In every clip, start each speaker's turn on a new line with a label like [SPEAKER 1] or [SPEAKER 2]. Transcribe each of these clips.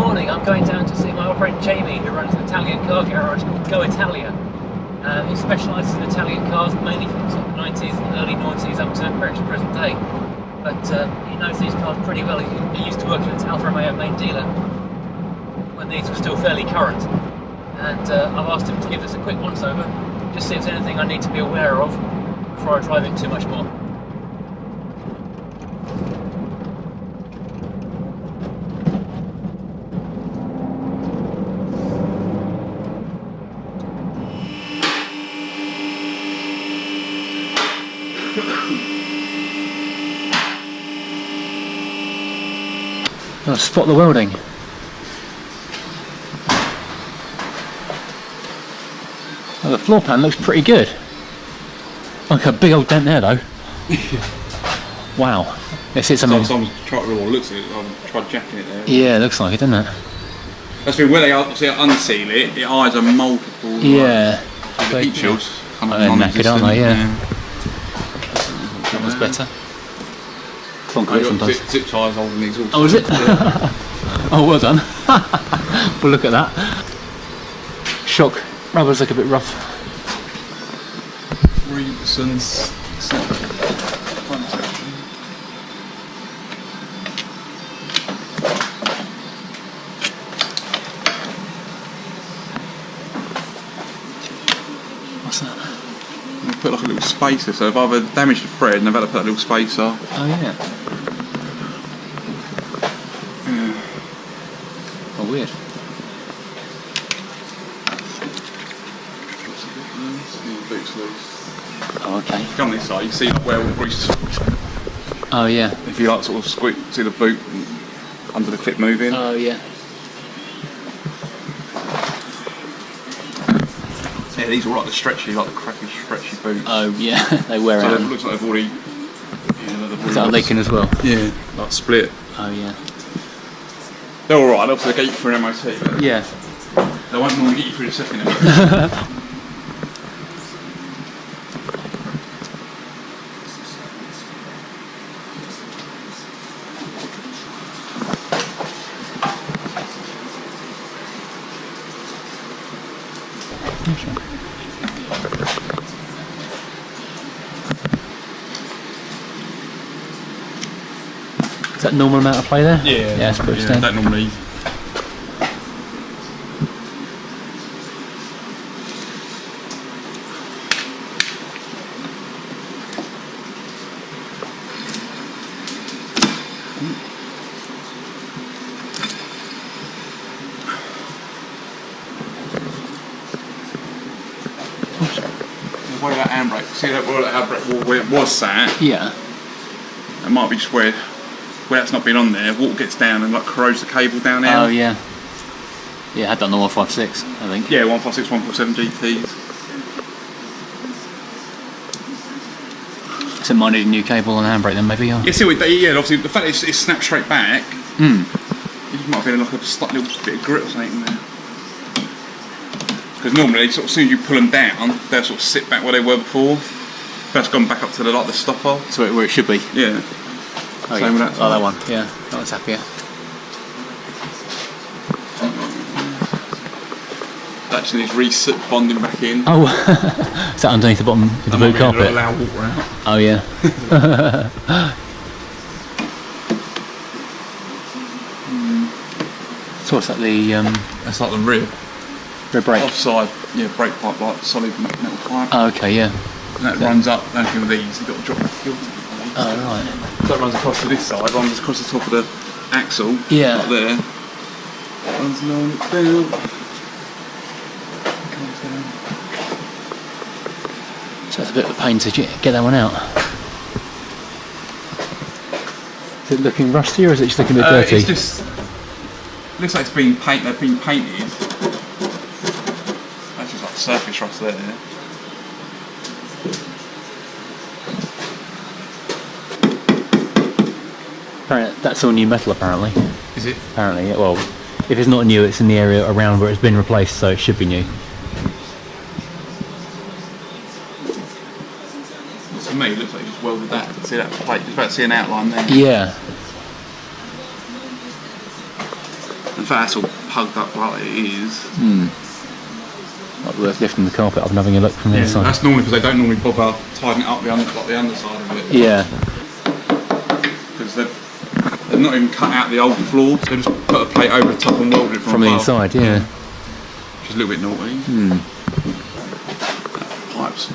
[SPEAKER 1] morning I'm going down to see my old friend Jamie, who runs an Italian car garage called GoItalia. He specialises in Italian cars, mainly from the 90s and early 90s up to pretty much present day. But he knows these cars pretty well. He used to work at Alfa Romeo main dealer when these were still fairly current. And I've asked him to give us a quick once over, just see if there's anything I need to be aware of before I drive it too much more. I'll spot the welding. Well, the floor pan looks pretty good. Like a big old dent there though. Wow. Let's hit something.
[SPEAKER 2] Someone's tried, well, looks like it, I've tried jacking it there.
[SPEAKER 1] Yeah, it looks like it, doesn't it?
[SPEAKER 2] That's been where they obviously unseal it, the eyes are multiple.
[SPEAKER 1] Yeah.
[SPEAKER 2] The heat shields.
[SPEAKER 1] They're knackered, aren't they? Yeah. That was better. Concrete sometimes.
[SPEAKER 2] Zip ties holding these also.
[SPEAKER 1] Oh, is it? Oh, well done. Well, look at that. Shock. Rubbers look a bit rough.
[SPEAKER 2] Reeverson's front section.
[SPEAKER 1] What's that?
[SPEAKER 2] They put like a little spacer, so if I've either damaged the thread and I've had to put a little spacer.
[SPEAKER 1] Oh, yeah. Oh, weird. Oh, okay.
[SPEAKER 2] Come on this side, you can see like where all the grease.
[SPEAKER 1] Oh, yeah.
[SPEAKER 2] If you like sort of squeak, see the boot under the clip moving.
[SPEAKER 1] Oh, yeah.
[SPEAKER 2] Yeah, these are all like the stretchy, like the crappy stretchy boots.
[SPEAKER 1] Oh, yeah. They wear
[SPEAKER 2] so
[SPEAKER 1] out.
[SPEAKER 2] it looks like they've already.
[SPEAKER 1] Is that leaking as well?
[SPEAKER 2] Yeah, like split.
[SPEAKER 1] Oh, yeah.
[SPEAKER 2] They're alright, obviously they get you for an MOT. But
[SPEAKER 1] Yeah.
[SPEAKER 2] they won't normally get you through the second MOT.
[SPEAKER 1] Is that normal amount of play there?
[SPEAKER 2] Yeah,
[SPEAKER 1] Yeah, that's pretty standard.
[SPEAKER 2] don't normally. The way that handbrake, see that where that handbrake where it was sat,
[SPEAKER 1] Yeah.
[SPEAKER 2] it might be just where that's not been on there, water gets down and like corrodes the cable down there.
[SPEAKER 1] Oh, yeah. Yeah, I had that on the 156, I think.
[SPEAKER 2] Yeah, 156, 147 GTs.
[SPEAKER 1] So might need a new cable and handbrake then, maybe? Or?
[SPEAKER 2] Yeah, see, yeah, obviously the fact it's snapped straight back, it might have been like a slight little bit of grit or something in there. Because normally, sort of, as soon as you pull them down, they'll sort of sit back where they were before. That's gone back up to the the stopper.
[SPEAKER 1] So where it should be.
[SPEAKER 2] Yeah.
[SPEAKER 1] Oh,
[SPEAKER 2] Same
[SPEAKER 1] yeah.
[SPEAKER 2] with that.
[SPEAKER 1] Oh, that one. Yeah, that one's happier.
[SPEAKER 2] Actually needs reset bonding back in.
[SPEAKER 1] Oh, is that underneath the bottom of the boot carpet?
[SPEAKER 2] Allow water out.
[SPEAKER 1] Oh, yeah. So what's that?
[SPEAKER 2] That's like the rear
[SPEAKER 1] brake.
[SPEAKER 2] offside. Yeah, brake pipe, like solid metal pipe.
[SPEAKER 1] Oh, okay, yeah.
[SPEAKER 2] And that runs up. Don't think with these. You've got to drop the fuel.
[SPEAKER 1] Oh, right.
[SPEAKER 2] So that runs across to this side, runs across the top of the axle,
[SPEAKER 1] Yeah.
[SPEAKER 2] like there, runs along, down, comes down.
[SPEAKER 1] So it's a bit of a pain to get that one out. Is it looking rusty or is it just looking a bit dirty?
[SPEAKER 2] It's just, looks like it's been painted, they've been painted. That's just like surface rust there.
[SPEAKER 1] Apparently, that's all new metal, apparently.
[SPEAKER 2] Is it?
[SPEAKER 1] Apparently, yeah. Well, if it's not new, it's in the area around where it's been replaced, so it should be new.
[SPEAKER 2] To me, it looks like you just welded that. See that plate? Just about to see an outline there.
[SPEAKER 1] Yeah.
[SPEAKER 2] In fact that's all hugged up like it is.
[SPEAKER 1] Not worth lifting the carpet up and having a look from the inside.
[SPEAKER 2] That's normally because they don't normally bother tidying it up like the underside of it.
[SPEAKER 1] Yeah.
[SPEAKER 2] Because they've not even cut out the old floor. They just put a plate over the top and welded it
[SPEAKER 1] From the inside, yeah.
[SPEAKER 2] Which is a little bit naughty. Pipes.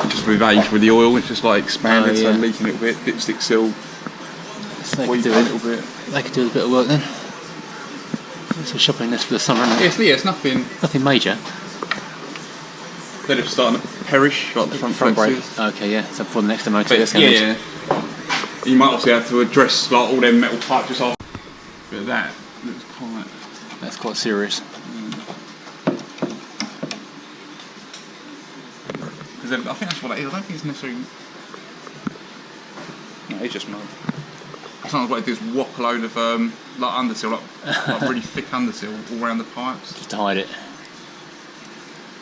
[SPEAKER 2] Just with age with the oil, it's just like expanded, so leaking a little bit, dipstick seal.
[SPEAKER 1] So they could do a little bit. They could do a bit of work then. So shopping this for the summer, isn't it?
[SPEAKER 2] It's nothing.
[SPEAKER 1] Nothing major.
[SPEAKER 2] They're just starting to perish, like the front
[SPEAKER 1] brake.
[SPEAKER 2] flexes.
[SPEAKER 1] Okay, yeah. So before the next MOT,
[SPEAKER 2] Yeah. You might also have to address like all them metal pipes just off. But that looks quite.
[SPEAKER 1] That's quite serious.
[SPEAKER 2] Because I think that's what it is. I don't think it's necessarily. No, it's just mud. Sometimes what they do is whop a load of like underseal, like really thick underseal all around the pipes.
[SPEAKER 1] Just to hide it.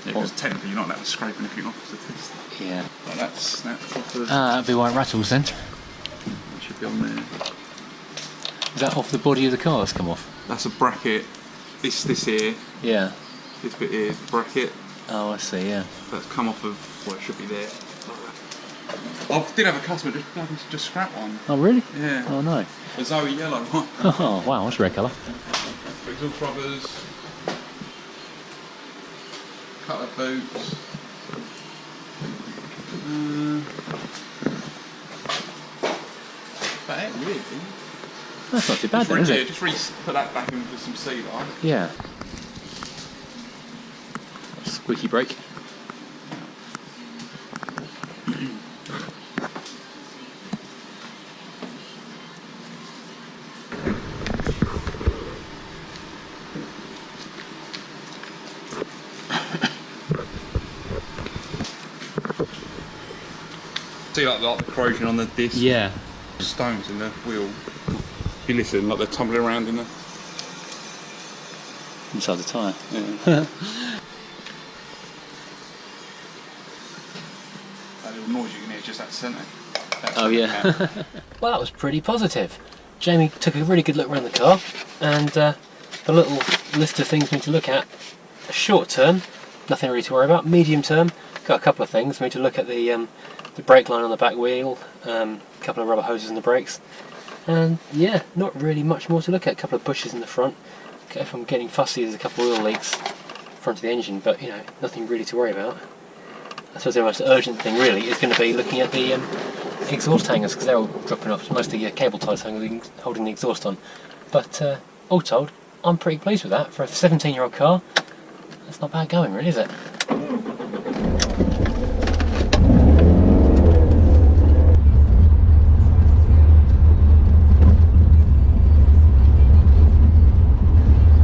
[SPEAKER 2] Yeah, because technically you're not allowed to scrape anything off the test.
[SPEAKER 1] Yeah.
[SPEAKER 2] Like that's snapped off the.
[SPEAKER 1] That'd be why it rattles then.
[SPEAKER 2] It should be on there.
[SPEAKER 1] Is that off the body of the car that's come off?
[SPEAKER 2] That's a bracket. This here.
[SPEAKER 1] Yeah.
[SPEAKER 2] This bit here is the bracket.
[SPEAKER 1] Oh, I see, yeah.
[SPEAKER 2] That's come off of, well, it should be there. I did have a customer just scrap one.
[SPEAKER 1] Oh, really?
[SPEAKER 2] Yeah.
[SPEAKER 1] Oh, no.
[SPEAKER 2] A Zoe yellow one.
[SPEAKER 1] Oh, wow, that's a rare colour.
[SPEAKER 2] Exhaust rubbers. Couple of boots. But it really.
[SPEAKER 1] That's not too bad then, is it?
[SPEAKER 2] Just put that back in with some sea light.
[SPEAKER 1] Yeah. Squeaky brake.
[SPEAKER 2] See like the corrosion on the disc?
[SPEAKER 1] Yeah.
[SPEAKER 2] Stones in the wheel. If you listen, like they're tumbling around in the...
[SPEAKER 1] Inside the tyre.
[SPEAKER 2] Yeah. That little noise you can hear just that centre.
[SPEAKER 1] Oh yeah. Well, that was pretty positive. Jamie took a really good look around the car, and the little list of things we need to look at. Short term, nothing really to worry about. Medium term, got a couple of things. We need to look at the brake line on the back wheel, a couple of rubber hoses in the brakes, and yeah, not really much more to look at. A couple of bushes in the front. If I'm getting fussy, there's a couple of oil leaks front of the engine, but you know, nothing really to worry about. I suppose the most urgent thing really is going to be looking at the exhaust hangers, because they're all dropping off. It's mostly cable ties holding the exhaust on. But all told, I'm pretty pleased with that. For a 17-year-old car, that's not bad going really, is it?